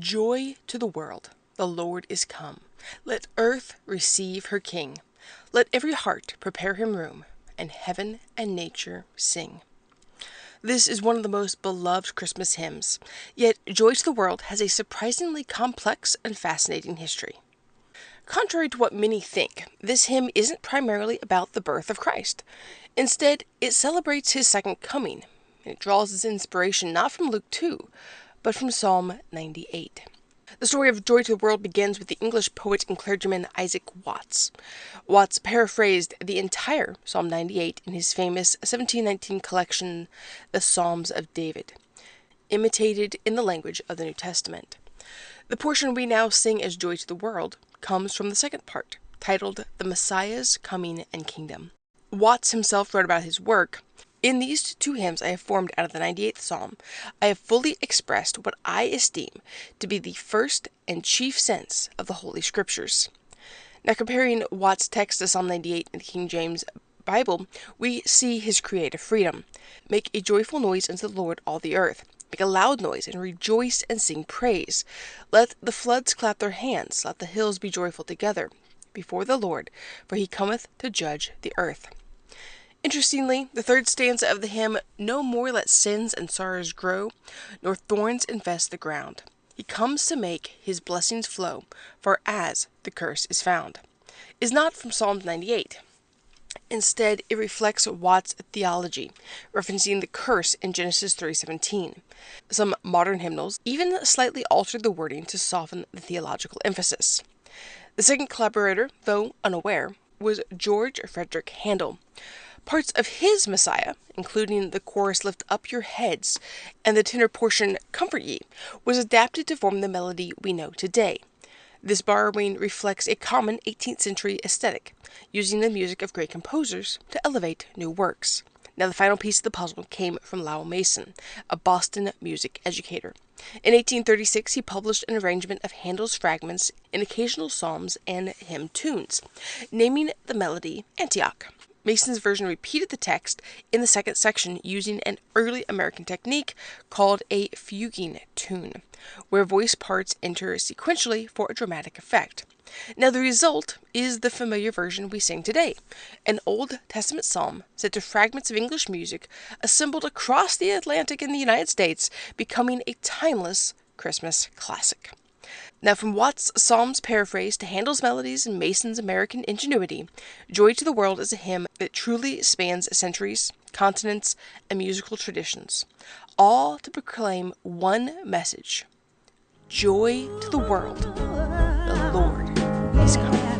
Joy to the world, the Lord is come. Let earth receive her King. Let every heart prepare him room, and heaven and nature sing. This is one of the most beloved Christmas hymns, yet Joy to the World has a surprisingly complex and fascinating history. Contrary to what many think, this hymn isn't primarily about the birth of Christ. Instead, it celebrates his second coming, and it draws its inspiration not from Luke 2, but from Psalm 98. The story of Joy to the World begins with the English poet and clergyman Isaac Watts. Watts paraphrased the entire Psalm 98 in his famous 1719 collection, The Psalms of David, imitated in the language of the New Testament. The portion we now sing as Joy to the World comes from the second part, titled The Messiah's Coming and Kingdom. Watts himself wrote about his work. In these two hymns I have formed out of the 98th Psalm, I have fully expressed what I esteem to be the first and chief sense of the Holy Scriptures. Now, comparing Watts' text to Psalm 98 in the King James Bible, we see his creative freedom. Make a joyful noise unto the Lord, all the earth. Make a loud noise, and rejoice and sing praise. Let the floods clap their hands, let the hills be joyful together before the Lord, for he cometh to judge the earth. Interestingly, the third stanza of the hymn, no more let sins and sorrows grow, nor thorns infest the ground. He comes to make his blessings flow, for as the curse is found, is not from Psalm 98. Instead, it reflects Watts' theology, referencing the curse in Genesis 3:17. Some modern hymnals even slightly altered the wording to soften the theological emphasis. The second collaborator, though unaware, was George Frideric Handel. Parts of his Messiah, including the chorus Lift Up Your Heads and the tenor portion Comfort Ye, was adapted to form the melody we know today. This borrowing reflects a common 18th century aesthetic, using the music of great composers to elevate new works. Now, the final piece of the puzzle came from Lowell Mason, a Boston music educator. In 1836, he published an arrangement of Handel's fragments in occasional psalms and hymn tunes, naming the melody Antioch. Mason's version repeated the text in the second section using an early American technique called a fuguing tune, where voice parts enter sequentially for a dramatic effect. Now, the result is the familiar version we sing today, an Old Testament psalm set to fragments of English music assembled across the Atlantic in the United States, becoming a timeless Christmas classic. Now, from Watts' Psalms paraphrase to Handel's melodies and Mason's American ingenuity, Joy to the World is a hymn that truly spans centuries, continents, and musical traditions, all to proclaim one message: Joy to the world, the Lord is coming.